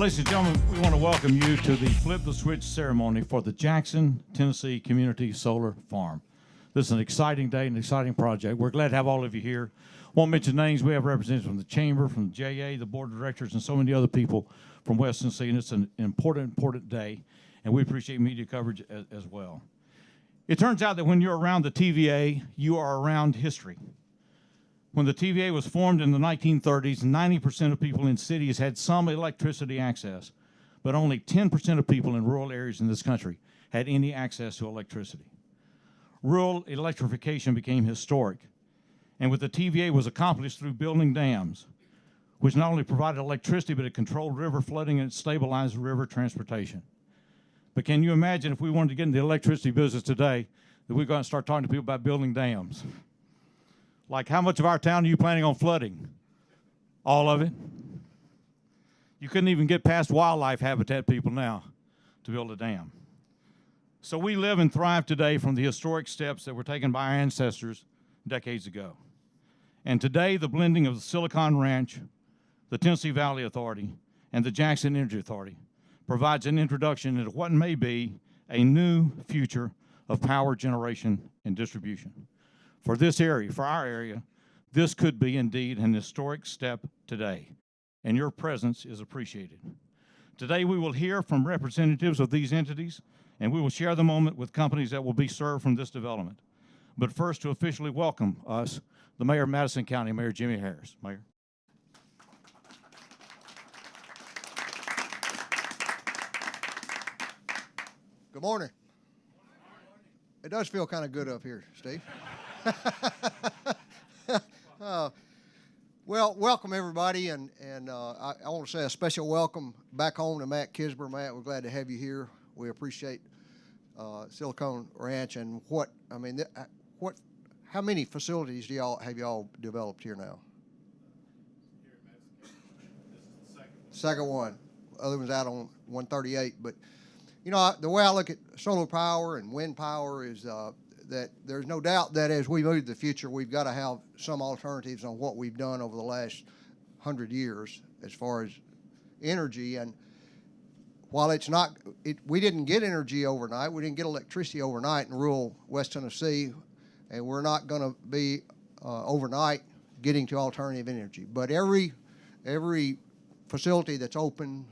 Ladies and gentlemen, we want to welcome you to the Flip the Switch ceremony for the Jackson, Tennessee Community Solar Farm. This is an exciting day, an exciting project. We're glad to have all of you here. Won't mention names. We have representatives from the Chamber, from the JA, the Board of Directors, and so many other people from West Tennessee, and it's an important day, and we appreciate media coverage as well. It turns out that when you're around the TVA, you are around history. When the TVA was formed in the 1930s, 90% of people in cities had some electricity access, but only 10% of people in rural areas in this country had any access to electricity. Rural electrification became historic, and what the TVA was accomplished through building dams, which not only provided electricity, but it controlled river flooding and it stabilized river transportation. But can you imagine if we wanted to get into the electricity business today, that we're going to start talking to people about building dams? Like, how much of our town are you planning on flooding? All of it? You couldn't even get past wildlife habitat people now to build a dam. So we live and thrive today from the historic steps that were taken by our ancestors decades ago. And today, the blending of the Silicone Ranch, the Tennessee Valley Authority, and the Jackson Energy Authority provides an introduction into what may be a new future of power generation and distribution. For this area, for our area, this could be indeed an historic step today, and your presence is appreciated. Today we will hear from representatives of these entities, and we will share the moment with companies that will be served from this development. But first, to officially welcome us, the Mayor of Madison County, Mayor Jimmy Harris. Mayor. Good morning. It does feel kind of good up here, Steve. Well, welcome everybody, and I want to say a special welcome back home to Matt Kisber. Matt, we're glad to have you here. We appreciate Silicone Ranch and how many facilities have y'all developed here now? Here in Madison County, this is the second one. Other one's out on 138, but you know, the way I look at solar power and wind power is that there's no doubt that as we move to the future, we've got to have some alternatives on what we've done over the last 100 years as far as energy. And while we didn't get energy overnight, we didn't get electricity overnight in rural West Tennessee, and we're not going to be overnight getting to alternative energy. But every facility that's open,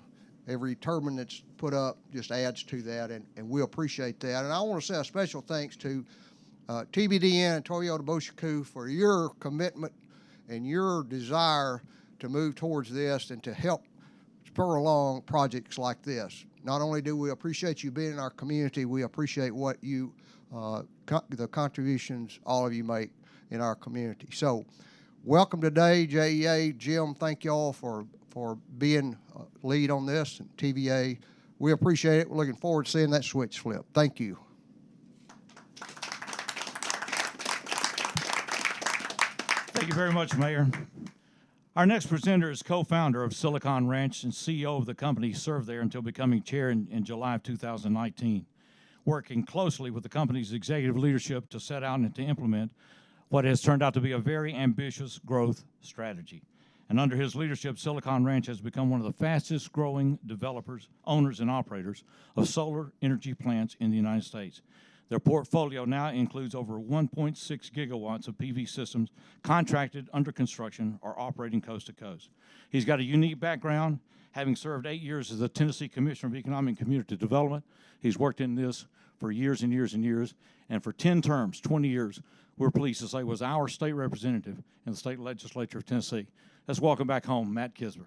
every turbine that's put up just adds to that, and we appreciate that. And I want to say a special thanks to TBDN and Toyota Boshiku for your commitment and your desire to move towards this and to help spur along projects like this. Not only do we appreciate you being in our community, we appreciate what you, the contributions all of you make in our community. So welcome today, JEA. Jim, thank you all for being lead on this, and TVA. We appreciate it. We're looking forward to seeing that switch flip. Thank you. Thank you very much, Mayor. Our next presenter is co-founder of Silicone Ranch and CEO of the company. He served there until becoming chair in July of 2019, working closely with the company's executive leadership to set out and to implement what has turned out to be a very ambitious growth strategy. And under his leadership, Silicone Ranch has become one of the fastest growing developers, owners, and operators of solar energy plants in the United States. Their portfolio now includes over 1.6 gigawatts of PV systems contracted, under construction, or operating coast to coast. He's got a unique background, having served 8 years as the Tennessee Commissioner of Economic and Community Development. He's worked in this for years and years and years, and for 10 terms, 20 years, we're pleased to say was our state representative in the state legislature of Tennessee. Let's welcome back home, Matt Kisber.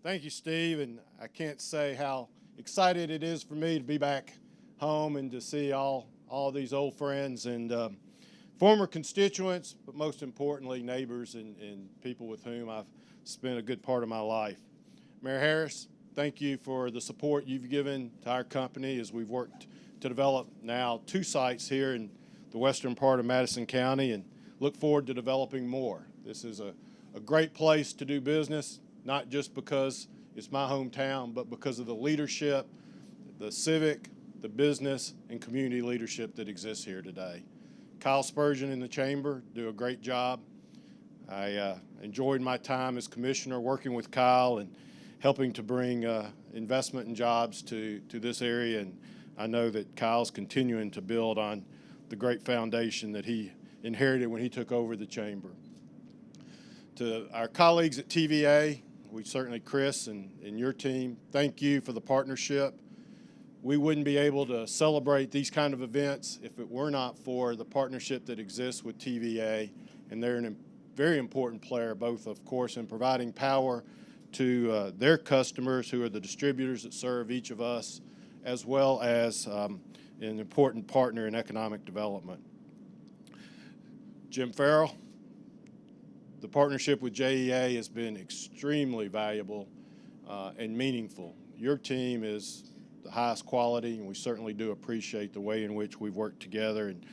Thank you, Steve, and I can't say how excited it is for me to be back home and to see all these old friends and former constituents, but most importantly, neighbors and people with whom I've spent a good part of my life. Mayor Harris, thank you for the support you've given to our company as we've worked to develop now 2 sites here in the western part of Madison County, and look forward to developing more. This is a great place to do business, not just because it's my hometown, but because of the leadership, the civic, the business, and community leadership that exists here today. Kyle Spurgeon in the chamber do a great job. I enjoyed my time as commissioner working with Kyle and helping to bring investment and jobs to this area, and I know that Kyle's continuing to build on the great foundation that he inherited when he took over the chamber. To our colleagues at TVA, we certainly, Chris and your team, thank you for the partnership. We wouldn't be able to celebrate these kind of events if it were not for the partnership that exists with TVA, and they're a very important player, both, of course, in providing power to their customers, who are the distributors that serve each of us, as well as an important partner in economic development. Jim Farrell, the partnership with JEA has been extremely valuable and meaningful. Your team is the highest quality, and we certainly do appreciate the way in which we've worked together. And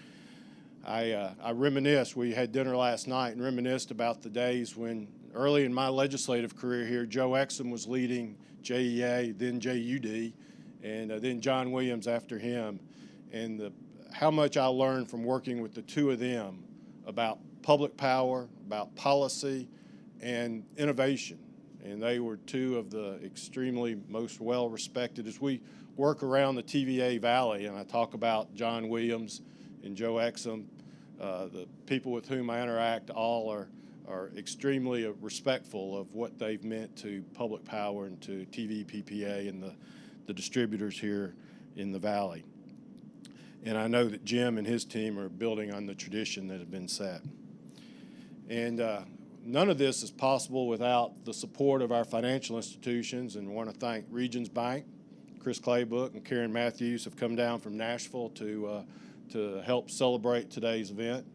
I reminisce, we had dinner last night and reminisced about the days when early in my legislative career here, Joe Exum was leading JEA, then JUD, and then John Williams after him. And how much I learned from working with the two of them about public power, about policy, and innovation. And they were two of the extremely most well-respected. As we work around the TVA Valley, and I talk about John Williams and Joe Exum, the people with whom I interact all are extremely respectful of what they've meant to public power and to TVPPA and the distributors here in the Valley. And I know that Jim and his team are building on the tradition that has been set. And none of this is possible without the support of our financial institutions, and want to thank Regions Bank. Chris Claybook and Karen Matthews have come down from Nashville to help celebrate today's event.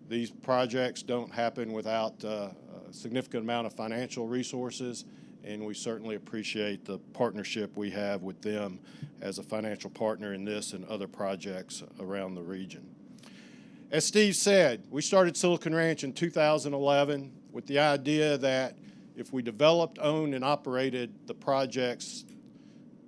These projects don't happen without a significant amount of financial resources, and we certainly appreciate the partnership we have with them as a financial partner in this and other projects around the region. As Steve said, we started Silicone Ranch in 2011 with the idea that if we developed, owned, and operated the projects,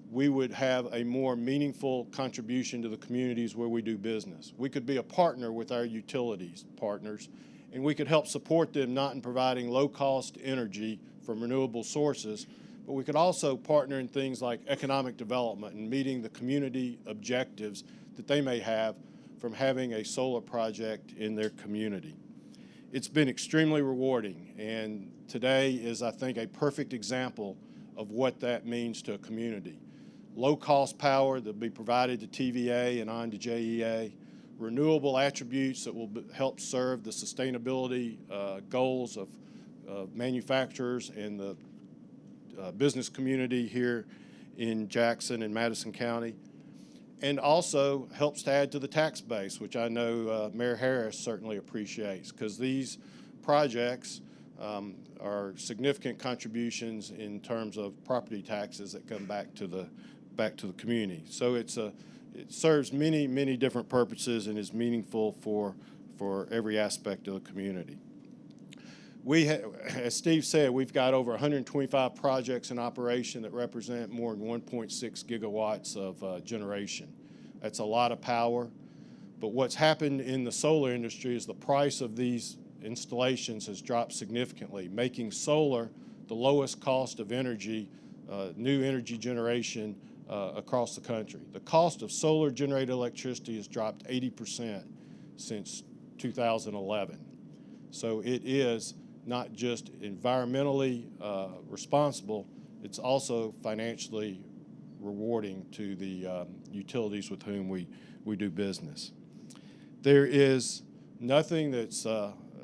we would have a more meaningful contribution to the communities where we do business. We could be a partner with our utilities partners, and we could help support them not in providing low-cost energy from renewable sources, but we could also partner in things like economic development and meeting the community objectives that they may have from having a solar project in their community. It's been extremely rewarding, and today is, I think, a perfect example of what that means to a community. Low-cost power that will be provided to TVA and on to JEA, renewable attributes that will help serve the sustainability goals of manufacturers and the business community here in Jackson and Madison County, and also helps to add to the tax base, which I know Mayor Harris certainly appreciates, because these projects are significant contributions in terms of property taxes that come back to the community. So it serves many, many different purposes and is meaningful for every aspect of the community. As Steve said, we've got over 125 projects in operation that represent more than 1.6 gigawatts of generation. That's a lot of power. But what's happened in the solar industry is the price of these installations has dropped significantly, making solar the lowest cost of energy, new energy generation across the country. The cost of solar generated electricity has dropped 80% since 2011. So it is not just environmentally responsible, it's also financially rewarding to the utilities with whom we do business. There is nothing that's,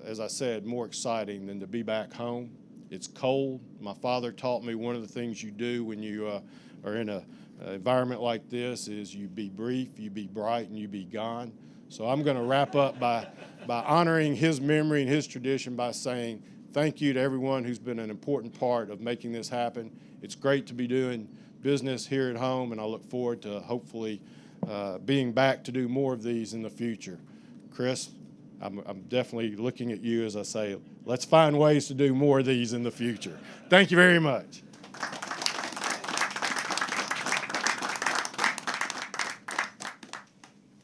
as I said, more exciting than to be back home. It's cold. My father taught me one of the things you do when you are in an environment like this is you be brief, you be bright, and you be gone. So I'm going to wrap up by honoring his memory and his tradition by saying thank you to everyone who's been an important part of making this happen. It's great to be doing business here at home, and I look forward to hopefully being back to do more of these in the future. Chris, I'm definitely looking at you as I say, let's find ways to do more of these in the future. Thank you very much.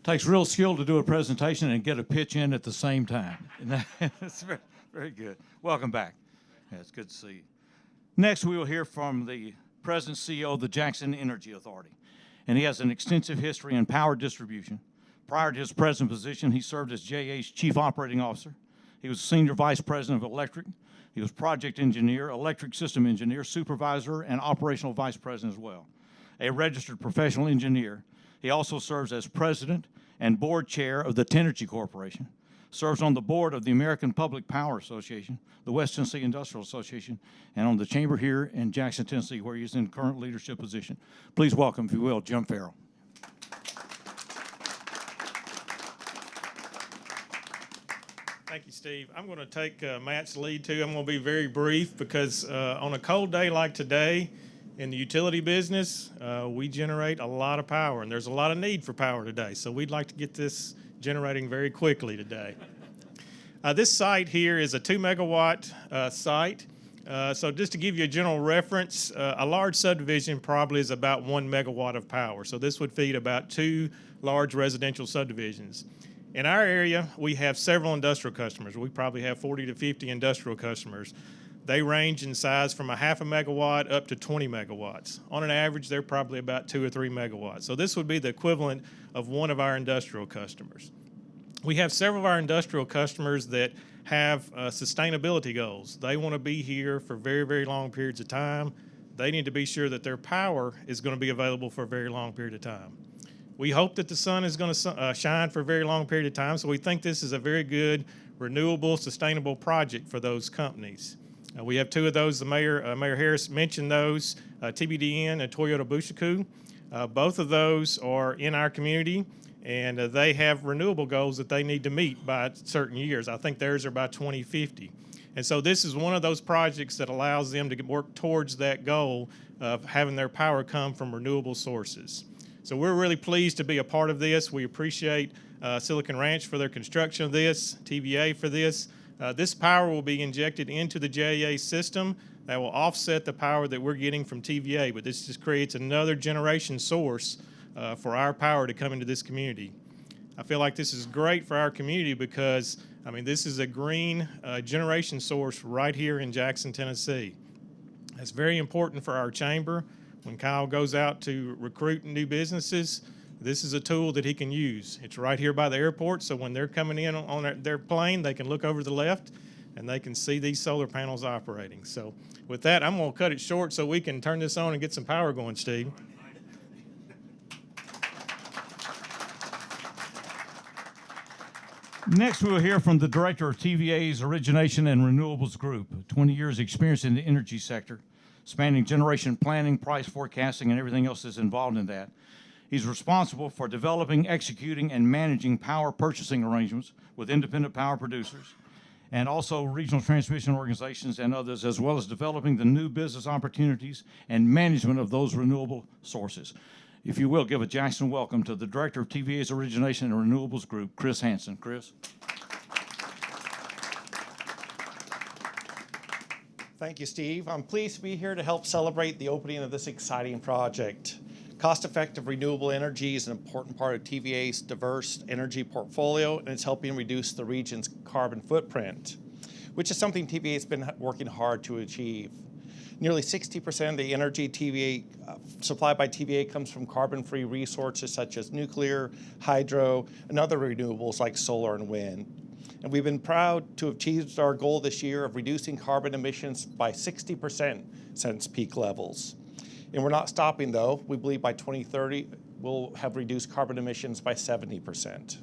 Takes real skill to do a presentation and get a pitch in at the same time. Very good. Welcome back. Yeah, it's good to see you. Next, we will hear from the President and CEO of the Jackson Energy Authority. And he has an extensive history in power distribution. Prior to his present position, he served as JA's Chief Operating Officer. He was Senior Vice President of Electric. He was Project Engineer, Electric System Engineer, Supervisor, and Operational Vice President as well. A registered professional engineer, he also serves as President and Board Chair of the Tenergy Corporation, serves on the board of the American Public Power Association, the West Tennessee Industrial Association, and on the chamber here in Jackson, Tennessee, where he is in current leadership position. Please welcome, if you will, Jim Farrell. Thank you, Steve. I'm going to take Matt's lead, too. I'm going to be very brief because on a cold day like today in the utility business, we generate a lot of power, and there's a lot of need for power today. So we'd like to get this generating very quickly today. This site here is a 2-megawatt site. So just to give you a general reference, a large subdivision probably is about 1 megawatt of power. So this would feed about 2 large residential subdivisions. In our area, we have several industrial customers. We probably have 40 to 50 industrial customers. They range in size from a half a megawatt up to 20 megawatts. On an average, they're probably about 2 or 3 megawatts. So this would be the equivalent of one of our industrial customers. We have several of our industrial customers that have sustainability goals. They want to be here for very, very long periods of time. They need to be sure that their power is going to be available for a very long period of time. We hope that the sun is going to shine for a very long period of time, so we think this is a very good, renewable, sustainable project for those companies. We have 2 of those. The Mayor Harris mentioned those, TBDN and Toyota Bushiku. Both of those are in our community, and they have renewable goals that they need to meet by certain years. I think theirs are by 2050. And so this is one of those projects that allows them to work towards that goal of having their power come from renewable sources. So we're really pleased to be a part of this. We appreciate Silicone Ranch for their construction of this, TVA for this. This power will be injected into the JEA system that will offset the power that we're getting from TVA, but this just creates another generation source for our power to come into this community. I feel like this is great for our community because, I mean, this is a green generation source right here in Jackson, Tennessee. It's very important for our chamber. When Kyle goes out to recruit new businesses, this is a tool that he can use. It's right here by the airport, so when they're coming in on their plane, they can look over to the left and they can see these solar panels operating. So with that, I'm going to cut it short so we can turn this on and get some power going, Steve. Next, we will hear from the Director of TVA's Origination and Renewables Group, 20 years experience in the energy sector, spanning generation planning, price forecasting, and everything else that's involved in that. He's responsible for developing, executing, and managing power purchasing arrangements with independent power producers and also regional transmission organizations and others, as well as developing the new business opportunities and management of those renewable sources. If you will, give a Jackson welcome to the Director of TVA's Origination and Renewables Group, Chris Hansen. Chris. Thank you, Steve. I'm pleased to be here to help celebrate the opening of this exciting project. Cost-effective renewable energy is an important part of TVA's diverse energy portfolio, and it's helping reduce the region's carbon footprint, which is something TVA has been working hard to achieve. Nearly 60% of the energy supplied by TVA comes from carbon-free resources such as nuclear, hydro, and other renewables like solar and wind. And we've been proud to have achieved our goal this year of reducing carbon emissions by 60% since peak levels. And we're not stopping, though. We believe by 2030, we'll have reduced carbon emissions by 70%.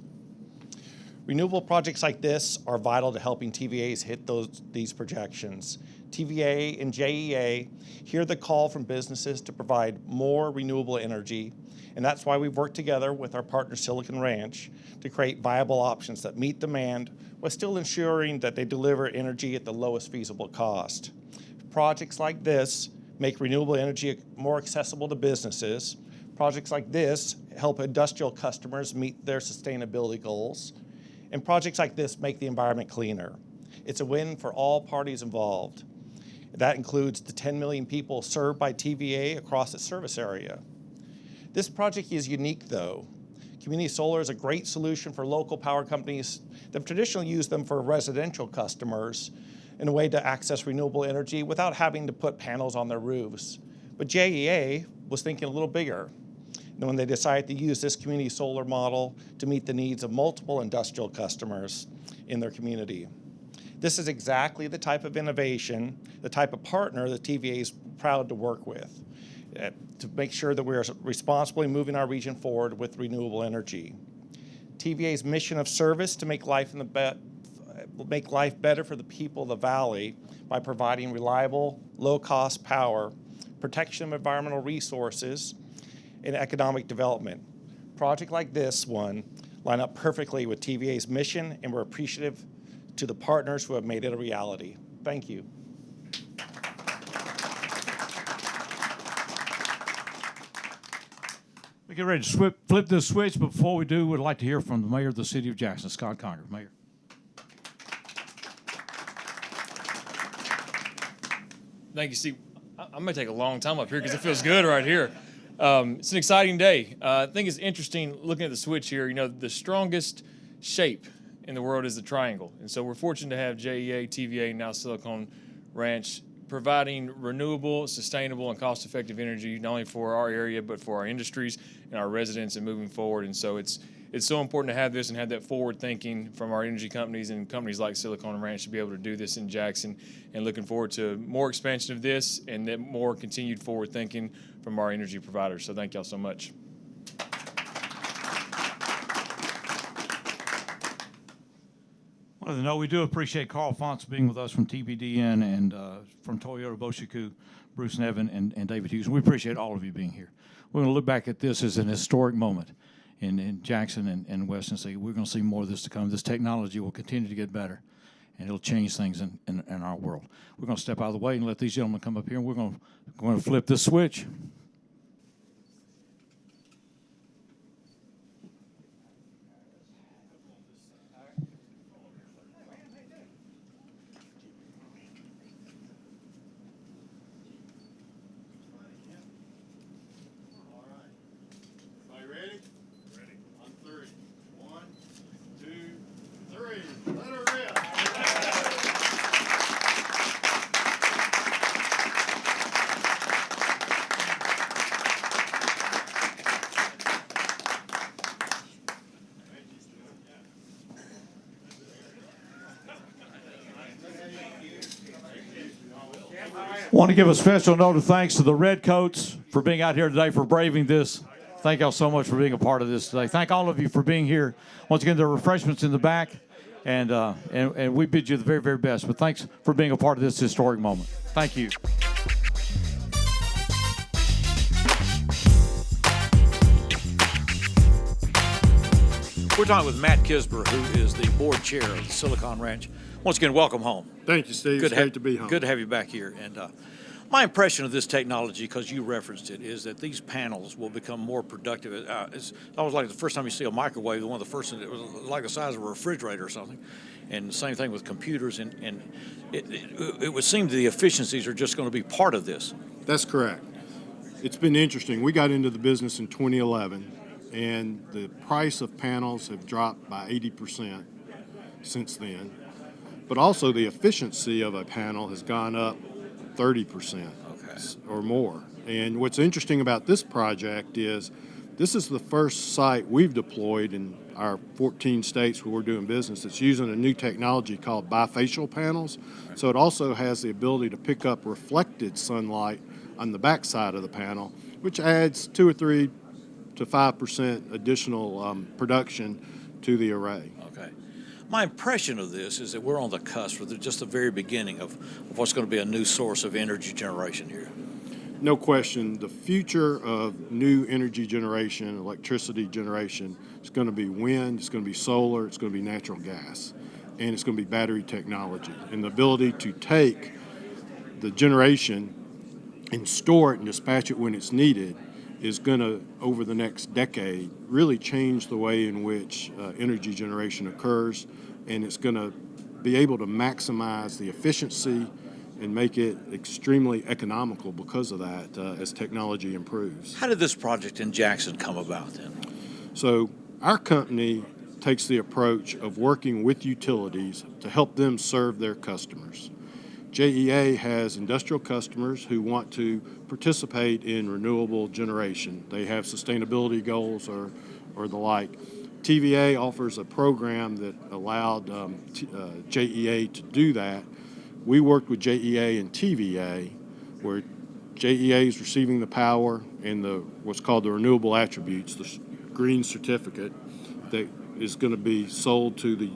Renewable projects like this are vital to helping TVAs hit these projections. TVA and JEA hear the call from businesses to provide more renewable energy, and that's why we've worked together with our partner Silicone Ranch to create viable options that meet demand while still ensuring that they deliver energy at the lowest feasible cost. Projects like this make renewable energy more accessible to businesses. Projects like this help industrial customers meet their sustainability goals. And projects like this make the environment cleaner. It's a win for all parties involved. That includes the 10 million people served by TVA across its service area. This project is unique, though. Community solar is a great solution for local power companies that have traditionally used them for residential customers in a way to access renewable energy without having to put panels on their roofs. But JEA was thinking a little bigger when they decided to use this community solar model to meet the needs of multiple industrial customers in their community. This is exactly the type of innovation, the type of partner that TVA is proud to work with to make sure that we're responsibly moving our region forward with renewable energy. TVA's mission of service to make life better for the people of the Valley by providing reliable, low-cost power, protection of environmental resources, and economic development. Projects like this one line up perfectly with TVA's mission, and we're appreciative to the partners who have made it a reality. Thank you. We get ready to flip this switch, but before we do, we'd like to hear from the mayor of the city of Jackson, Scott Conger. Mayor. Thank you, Steve. I'm going to take a long time up here because it feels good right here. It's an exciting day. I think it's interesting looking at the switch here. You know, the strongest shape in the world is the triangle. And so we're fortunate to have JEA, TVA, and now Silicone Ranch providing renewable, sustainable, and cost-effective energy, not only for our area, but for our industries and our residents and moving forward. And so it's so important to have this and have that forward thinking from our energy companies and companies like Silicone Ranch to be able to do this in Jackson, and looking forward to more expansion of this and then more continued forward thinking from our energy providers. So thank y'all so much. Well, no, we do appreciate Carl Fonts being with us from TBDN and from Toyota Boshiku, Bruce Nevin, and David Hughes. We appreciate all of you being here. We're going to look back at this as an historic moment in Jackson and West Tennessee. We're going to see more of this to come. This technology will continue to get better, and it'll change things in our world. We're going to step out of the way and let these gentlemen come up here, and we're going to flip this switch. Want to give a special note of thanks to the Redcoats for being out here today, for braving this. Thank y'all so much for being a part of this today. Thank all of you for being here. Once again, there are refreshments in the back, and we bid you the very, very best. But thanks for being a part of this historic moment. Thank you. We're talking with Matt Kisber, who is the board chair of the Silicone Ranch. Once again, welcome home. Thank you, Steve. It's great to be home. Good to have you back here. And my impression of this technology, because you referenced it, is that these panels will become more productive. It's always like the first time you see a microwave, one of the first things, it was like the size of a refrigerator or something. And the same thing with computers. And it would seem that the efficiencies are just going to be part of this. That's correct. It's been interesting. We got into the business in 2011, and the price of panels have dropped by 80% since then. But also the efficiency of a panel has gone up 30% or more. And what's interesting about this project is this is the first site we've deployed in our 14 states where we're doing business that's using a new technology called bifacial panels. So it also has the ability to pick up reflected sunlight on the backside of the panel, which adds 2 or 3 to 5% additional production to the array. Okay. My impression of this is that we're on the cusp of just the very beginning of what's going to be a new source of energy generation here. No question, the future of new energy generation, electricity generation, is going to be wind, it's going to be solar, it's going to be natural gas, and it's going to be battery technology. And the ability to take the generation and store it and dispatch it when it's needed is going to, over the next decade, really change the way in which energy generation occurs, and it's going to be able to maximize the efficiency and make it extremely economical because of that as technology improves. How did this project in Jackson come about then? So Our company takes the approach of working with utilities to help them serve their customers. JEA has industrial customers who want to participate in renewable generation. They have sustainability goals or the like. TVA offers a program that allowed JEA to do that. We worked with JEA and TVA, where JEA is receiving the power and what's called the renewable attributes, the green certificate that is going to be sold to the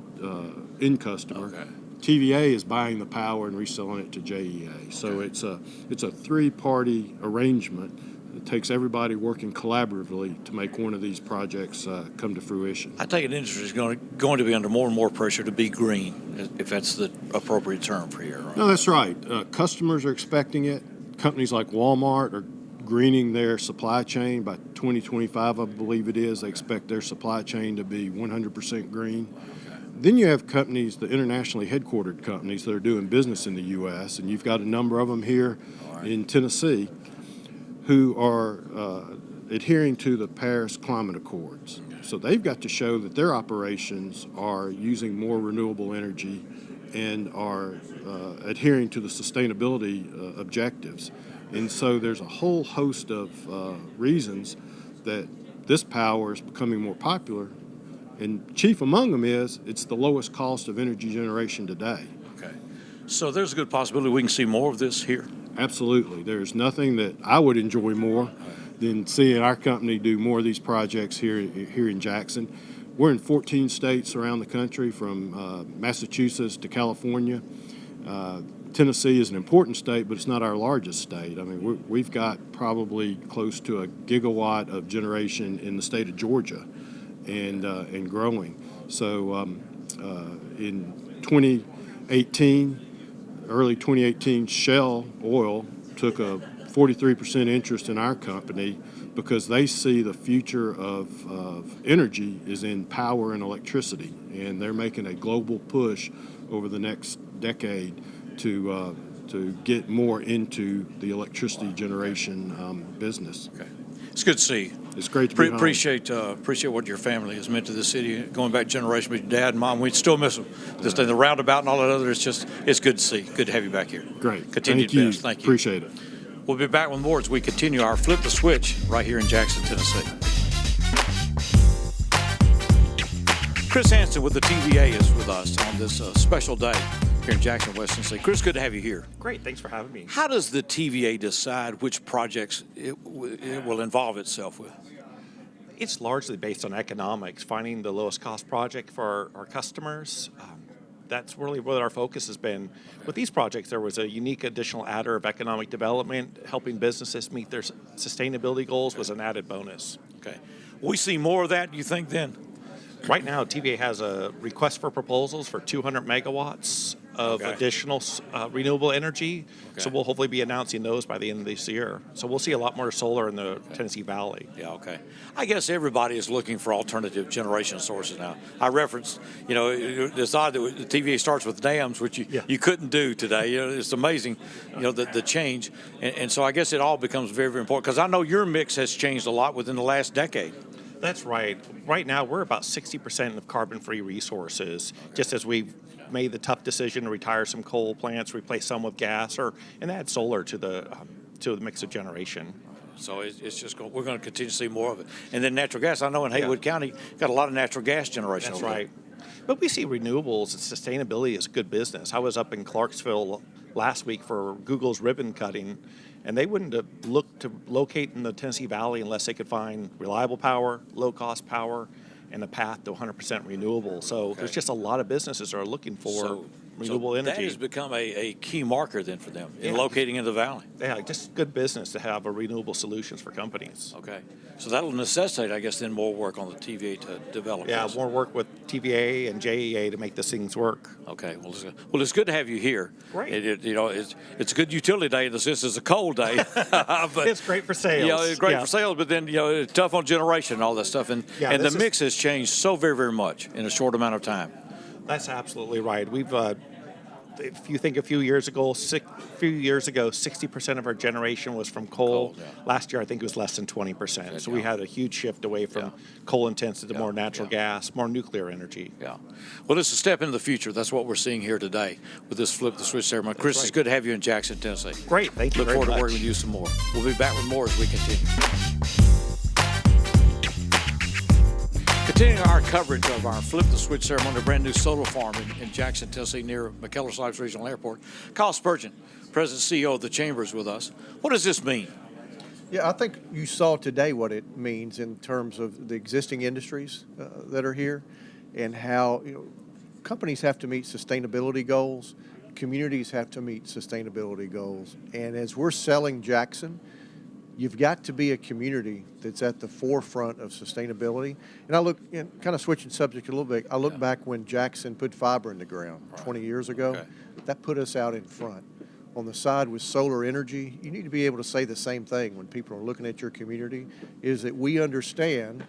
end customer. Okay. TVA is buying the power and reselling it to JEA. So it's a three-party arrangement. It takes everybody working collaboratively to make one of these projects come to fruition. I take it industry is going to be under more and more pressure to be green, if that's the appropriate term for here. Right? No, that's right. Customers are expecting it. Companies like Walmart are greening their supply chain by 2025, I believe it is. They expect their supply chain to be 100% green. Then you have companies, the internationally headquartered companies that are doing business in the U.S., and you've got a number of them here in Tennessee who are adhering to the Paris Climate Accords. So they've got to show that their operations are using more renewable energy and are adhering to the sustainability objectives. And so there's a whole host of reasons that this power is becoming more popular. And chief among them is it's the lowest cost of energy generation today. Okay. So there's a good possibility we can see more of this here. Absolutely. There's nothing that I would enjoy more than seeing our company do more of these projects here in Jackson. We're in 14 states around the country, from Massachusetts to California. Tennessee is an important state, but it's not our largest state. I mean, we've got probably close to a gigawatt of generation in the state of Georgia, and growing. So in 2018, early 2018, Shell Oil took a 43% interest in our company because they see the future of energy is in power and electricity, and they're making a global push over the next decade to get more into the electricity generation business. Okay. It's good to see you. It's great to be home. Appreciate what your family has meant to the city, going back generation with your dad and mom. We still miss them. Just in the roundabout and all that other, it's good to see. Good to have you back here. Great. Continued Thank you. best. Thank you. Appreciate it. We'll be back with more as we continue our Flip the Switch right here in Jackson, Tennessee. Chris Hansen with the TVA is with us on this special day here in Jackson, West Tennessee. Chris, good to have you here. Great, thanks for having me. How does the TVA decide which projects it will involve itself with? It's largely based on economics, finding the lowest cost project for our customers. That's really what our focus has been. With these projects, there was a unique additional adder of economic development. Helping businesses meet their sustainability goals was an added bonus. Okay. We see more of that, you think, then? Right now, TVA has a request for proposals for 200 megawatts of additional renewable energy. Okay. So we'll hopefully be announcing those by the end of this year. So we'll see a lot more solar in the Tennessee Valley. Yeah, okay. I guess everybody is looking for alternative generation sources now. I referenced, it's odd that the TVA starts with dams, which you couldn't do today. It's amazing, the change. And so I guess it all becomes very, very important, because I know your mix has changed a lot within the last decade. That's right. Right now, we're about 60% of carbon-free resources, just as we've made the tough decision to retire some coal plants, replace some with gas, and add solar to the mix of generation. So it's just we're going to continue to see more of it. And then natural gas. I know in Haywood County, got a lot of natural gas generation. That's right. But we see renewables and sustainability as good business. I was up in Clarksville last week for Google's ribbon cutting, and they wouldn't have looked to locate in the Tennessee Valley unless they could find reliable power, low-cost power, and a path to 100% renewable. So there's just a lot of businesses that are looking for renewable energy. That has become a key marker then for them in locating in the valley. Yeah, just good business to have a renewable solutions for companies. Okay. So that'll necessitate, I guess, then more work on the TVA to develop this. More work with TVA and JEA to make these things work. Okay. Well, it's good to have you here. Great. It's a good utility day. This is a cold day. But, it's great for sales. It's great for sales, but then, it's tough on generation and all that stuff. And the mix has changed so very, very much in a short amount of time. That's absolutely right. if you think a few years ago, 60% of our generation was from coal. Last year, I think it was less than 20%. So we had a huge shift away from coal intensive to more natural gas, more nuclear energy. Yeah. Well, it's a step into the future. That's what we're seeing here today with this Flip the Switch ceremony. Chris, it's good to have you in Jackson, Tennessee. Great. Thank you Look very forward much. to working with you some more. We'll be back with more as we continue. Continuing our coverage of our Flip the Switch ceremony, a brand new solar farm in Jackson, Tennessee, near McKellar-Sipes Regional Airport. Kyle Spurgeon, President CEO of the Chamber, is with us. What does this mean? Yeah, I think you saw today what it means in terms of the existing industries that are here, and how companies have to meet sustainability goals, communities have to meet sustainability goals, and as we're selling Jackson, you've got to be a community that's at the forefront of sustainability. And I look, kind of switching subject a little bit, I look back when Jackson put fiber in the ground 20 years ago. Okay. That put us out in front. On the side with solar energy, you need to be able to say the same thing when people are looking at your community, is that we understand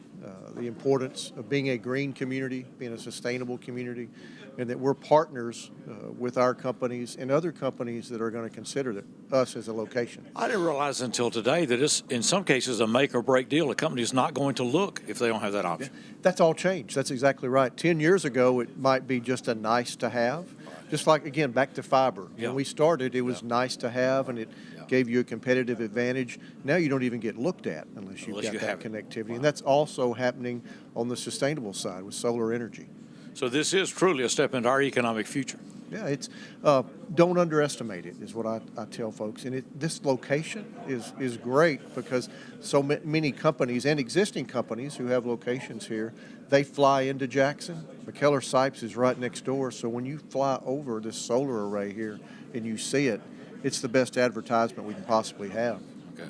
the importance of being a green community, being a sustainable community, and that we're partners with our companies and other companies that are going to consider us as a location. I didn't realize until today that it's, in some cases, a make or break deal. A company is not going to look if they don't have that option. That's all changed. That's exactly right. 10 years ago, it might be just a nice to have. Just like, again, back to fiber. Yeah. When we started, it was nice to have, and it gave you a competitive advantage. Now you don't even get looked at unless you've got that connectivity. And that's also happening on the sustainable side with solar energy. So this is truly a step into our economic future. Yeah, it's don't underestimate it, is what I tell folks. And this location is great because so many companies and existing companies who have locations here, they fly into Jackson. McKellar-Sipes is right next door, so when you fly over this solar array here and you see it, it's the best advertisement we can possibly have. Okay.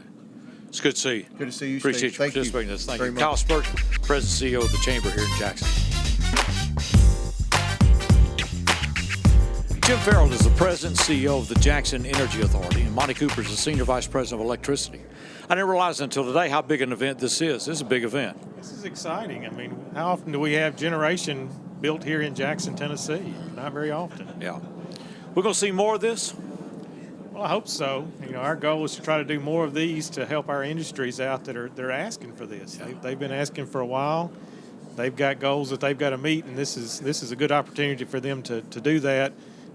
It's good to see you. Good to see you, Appreciate Steve. you participating in this. Thank very you. much. Kyle Spurgeon, President CEO of the Chamber here in Jackson. Jim Farrell is the President and CEO of the Jackson Energy Authority, and Monty Cooper is the Senior Vice President of Electricity. I didn't realize until today how big an event this is. This is a big event. This is exciting. I mean, how often do we have generation built here in Jackson, Tennessee? Not very often. Yeah. We're going to see more of this? Well, I hope so. Our goal is to try to do more of these to help our industries out that are asking for this. Yeah. They've been asking for a while. They've got goals that they've got to meet, and this is a good opportunity for them to do that,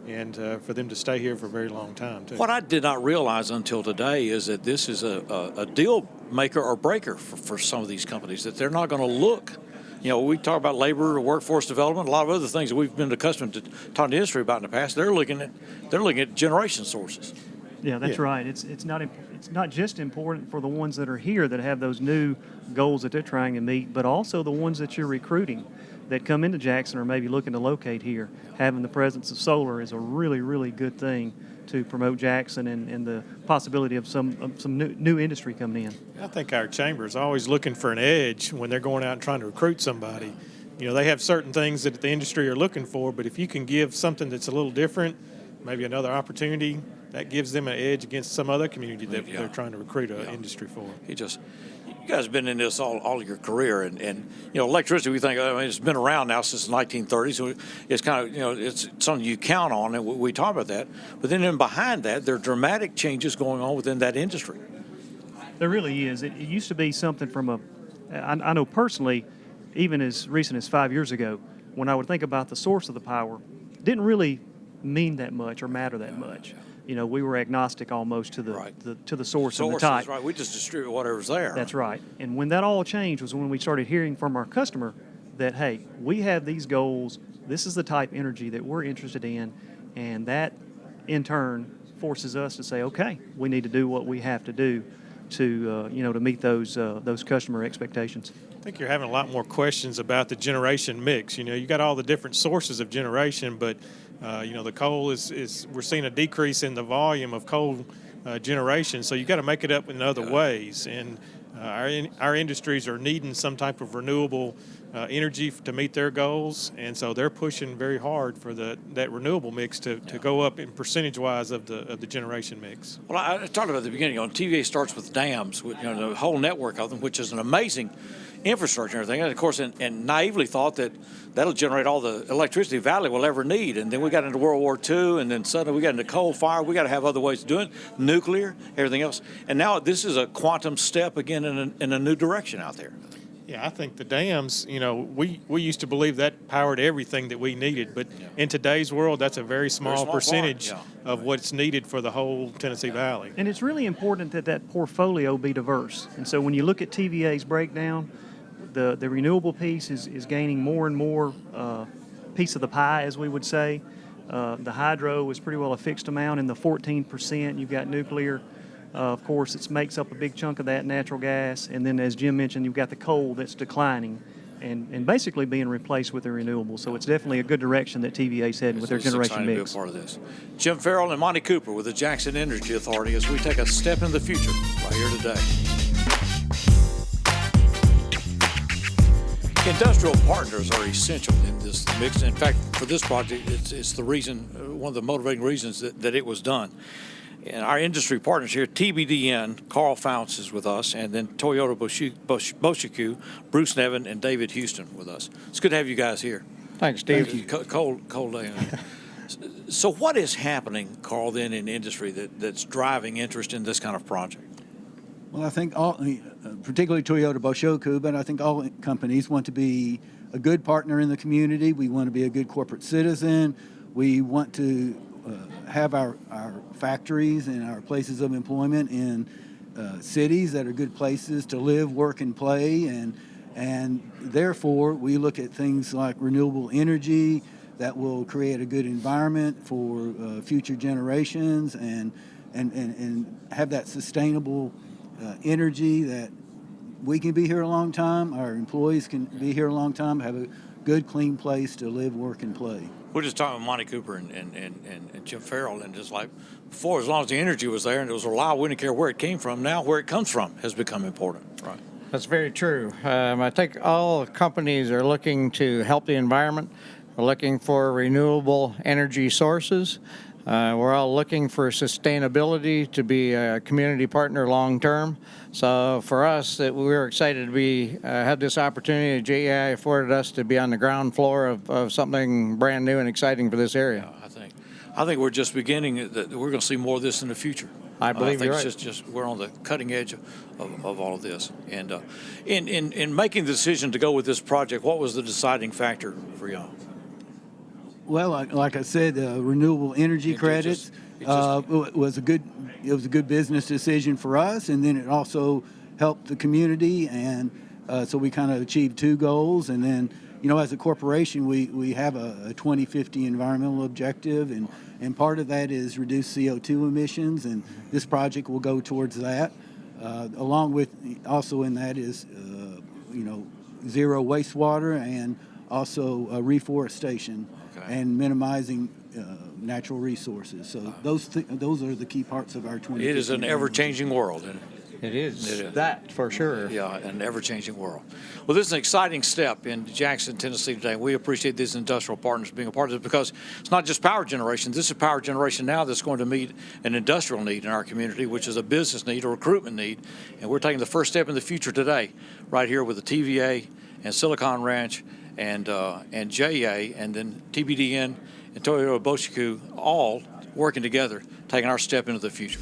and for them to stay here for a very long time, too. What I did not realize until today is that this is a deal maker or breaker for some of these companies, that they're not going to look. We talk about labor, workforce development, a lot of other things that we've been accustomed to talking to industry about in the past. They're looking at generation sources. Yeah, that's right. It's not just important for the ones that are here that have those new goals that they're trying to meet, but also the ones that you're recruiting that come into Jackson or maybe looking to locate here. Having the presence of solar is a really, really good thing to promote Jackson and the possibility of some new industry coming in. I think our chamber is always looking for an edge when they're going out and trying to recruit somebody. They have certain things that the industry are looking for, but if you can give something that's a little different, maybe another opportunity, that gives them an edge against some other community that they're trying to recruit an industry for. You guys have been in this all your career, and electricity, we think, it's been around now since the 1930s. So it's kind of, it's something you count on, and we talk about that. But then behind that, there are dramatic changes going on within that industry. There really is. It used to be something I know personally, even as recent as 5 years ago, when I would think about the source of the power, it didn't really mean that much or matter that much. We were agnostic almost to the source and the type. Right. We just distribute whatever's there. That's right. And when that all changed was when we started hearing from our customer that, hey, we have these goals. This is the type of energy that we're interested in, and that in turn forces us to say, okay, we need to do what we have to do to meet those customer expectations. I think you're having a lot more questions about the generation mix. You got all the different sources of generation, but the coal is we're seeing a decrease in the volume of coal generation, so you got to make it up in other ways. And our industries are needing some type of renewable energy to meet their goals, and so they're pushing very hard for that renewable mix to go up in percentage-wise of the generation mix. Well, I talked about at the beginning, TVA starts with dams, the whole network of them, which is an amazing infrastructure and everything. And of course, and naively thought that that'll generate all the electricity Valley will ever need. And then we got into World War II, and then suddenly we got into coal fire. We got to have other ways to do it, nuclear, everything else. And now this is a quantum step again in a new direction out there. Yeah, I think the dams, we used to believe that powered everything that we needed, but in today's world, that's a very small small percentage part, of what's needed for the whole Tennessee Valley. And it's really important that that portfolio be diverse. And so when you look at TVA's breakdown, the renewable piece is gaining more and more piece of the pie, as we would say. The hydro is pretty well a fixed amount in the 14%. You've got nuclear. Of course, it makes up a big chunk of that, natural gas. And then, as Jim mentioned, you've got the coal that's declining and basically being replaced with the renewables. So it's definitely a good direction that TVA's heading with their generation It's exciting mix. to be a part of this. Jim Farrell and Monty Cooper with the Jackson Energy Authority as we take a step into the future right here today. Industrial partners are essential in this mix. In fact, for this project, it's the reason, one of the motivating reasons that it was done. And our industry partners here, TBDN, Carl Founts is with us, and then Toyota Boshiku, Bruce Nevin, and David Houston with us. It's good to have you guys here. Thanks, Steve. Thank you. Cold day. So what is happening, Carl, then in industry that's driving interest in this kind of project? Well, I think particularly Toyota Boshoku, but I think all companies want to be a good partner in the community. We want to be a good corporate citizen. We want to have our factories and our places of employment in cities that are good places to live, work, and play, and therefore we look at things like renewable energy that will create a good environment for future generations and have that sustainable energy that we can be here a long time, our employees can be here a long time, have a good, clean place to live, work, and play. We're just talking with Monty Cooper and Jim Farrell, and just like before, as long as the energy was there and it was reliable, we didn't care where it came from. Now where it comes from has become important. Right. That's very true. I think all companies are looking to help the environment. We're looking for renewable energy sources. We're all looking for sustainability to be a community partner long term. So for us, we're excited to be had this opportunity. JEI afforded us to be on the ground floor of something brand new and exciting for this area. Yeah, I think we're just beginning. We're going to see more of this in the future. I believe you're it's right. just we're on the cutting edge of all of this. And in making the decision to go with this project, what was the deciding factor for y'all? Well, like I said, renewable energy credits was a good business decision for us, and then it also helped the community, and so we kind of achieved two goals. And then, as a corporation, we have a 2050 environmental objective, and part of that is reduce CO2 emissions, and this project will go towards that. Along with also in that is zero wastewater and also reforestation. Okay. And minimizing natural resources. So those are the key parts of our 2050. It is an ever-changing world. It is. That for sure. Yeah, an ever-changing world. Well, this is an exciting step in Jackson, Tennessee today. We appreciate these industrial partners being a part of it because it's not just power generation. This is power generation now that's going to meet an industrial need in our community, which is a business need, a recruitment need. And we're taking the first step in the future today, right here with the TVA and Silicone Ranch and JEA, and then TBDN and Toyota Boshiku all working together, taking our step into the future.